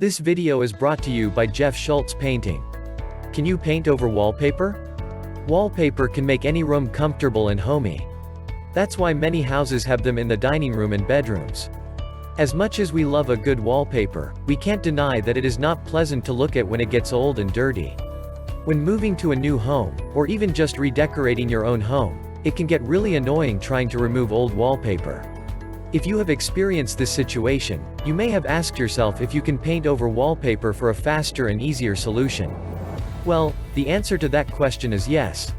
This video is brought to you by Jeff Schultz Painting. Can you paint over wallpaper? Wallpaper can make any room comfortable and homey. That's why many houses have them in the dining room and bedrooms. As much as we love a good wallpaper, we can't deny that it is not pleasant to look at when it gets old and dirty. When moving to a new home, or even just redecorating your own home, it can get really annoying trying to remove old wallpaper. If you have experienced this situation, you may have asked yourself if you can paint over wallpaper for a faster and easier solution. Well, the answer to that question is yes.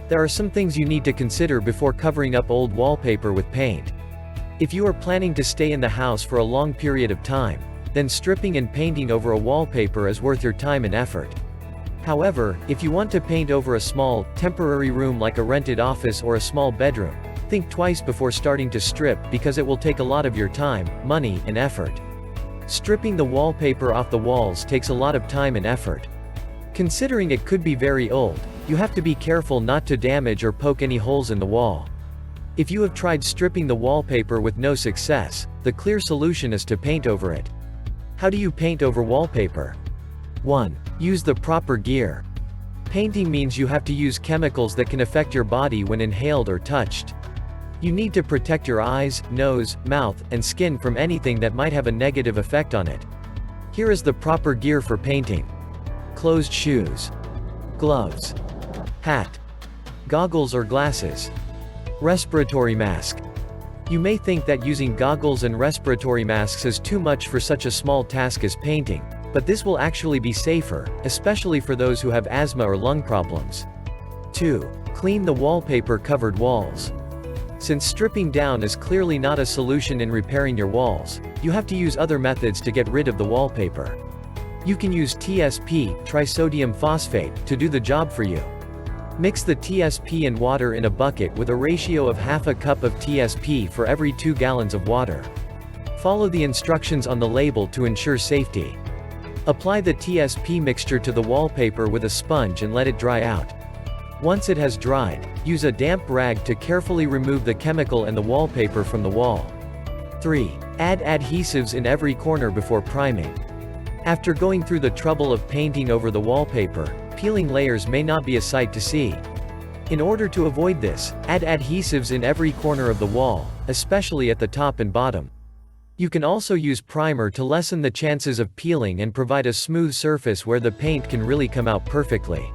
There are some things you need to consider before covering up old wallpaper with paint. If you are planning to stay in the house for a long period of time, then stripping and painting over a wallpaper is worth your time and effort. However, if you want to paint over a small, temporary room like a rented office or a small bedroom, think twice before starting to strip because it will take a lot of your time, money, and effort. Stripping the wallpaper off the walls takes a lot of time and effort. Considering it could be very old, you have to be careful not to damage or poke any holes in the wall. If you have tried stripping the wallpaper with no success, the clear solution is to paint over it. How do you paint over wallpaper? 1. Use the proper gear. Painting means you have to use chemicals that can affect your body when inhaled or touched. You need to protect your eyes, nose, mouth, and skin from anything that might have a negative effect on it. Here is the proper gear for painting. Closed shoes. Gloves. Hat. Goggles or glasses. Respiratory mask. You may think that using goggles and respiratory masks is too much for such a small task as painting, but this will actually be safer, especially for those who have asthma or lung problems. 2. Clean the wallpaper-covered walls. Since stripping down is clearly not a solution in repairing your walls, you have to use other methods to get rid of the wallpaper. You can use TSP, trisodium phosphate, to do the job for you. Mix the TSP and water in a bucket with a ratio of half a cup of TSP for every 2 gallons of water. Follow the instructions on the label to ensure safety. Apply the TSP mixture to the wallpaper with a sponge and let it dry out. Once it has dried, use a damp rag to carefully remove the chemical and the wallpaper from the wall. 3. Add adhesives in every corner before priming. After going through the trouble of painting over the wallpaper, peeling layers may not be a sight to see. In order to avoid this, add adhesives in every corner of the wall, especially at the top and bottom. You can also use primer to lessen the chances of peeling and provide a smooth surface where the paint can really come out perfectly.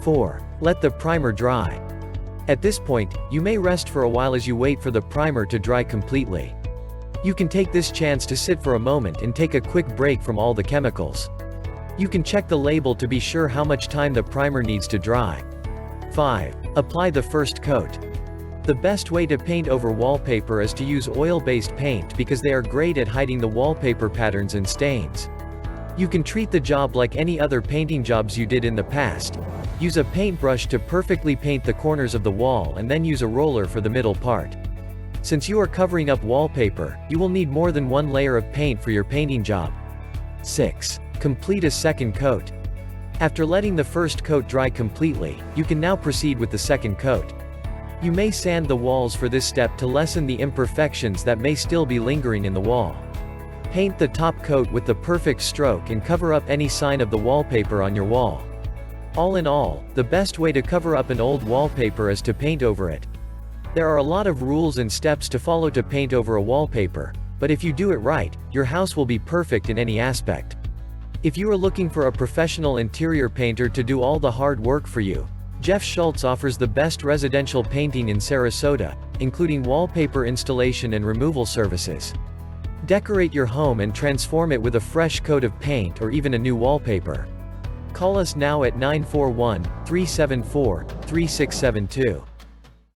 4. Let the primer dry. At this point, you may rest for a while as you wait for the primer to dry completely. You can take this chance to sit for a moment and take a quick break from all the chemicals. You can check the label to be sure how much time the primer needs to dry. 5. Apply the first coat. The best way to paint over wallpaper is to use oil-based paint because they are great at hiding the wallpaper patterns and stains. You can treat the job like any other painting jobs you did in the past. Use a paintbrush to perfectly paint the corners of the wall and then use a roller for the middle part. Since you are covering up wallpaper, you will need more than one layer of paint for your painting job. 6. Complete a second coat. After letting the first coat dry completely, you can now proceed with the second coat. You may sand the walls for this step to lessen the imperfections that may still be lingering in the wall. Paint the top coat with the perfect stroke and cover up any sign of the wallpaper on your wall. All in all, the best way to cover up an old wallpaper is to paint over it. There are a lot of rules and steps to follow to paint over a wallpaper, but if you do it right, your house will be perfect in any aspect. If you are looking for a professional interior painter to do all the hard work for you, Jeff Schultz offers the best residential painting in Sarasota, including wallpaper installation and removal services. Decorate your home and transform it with a fresh coat of paint or even a new wallpaper. Call us now at 941-374-3672.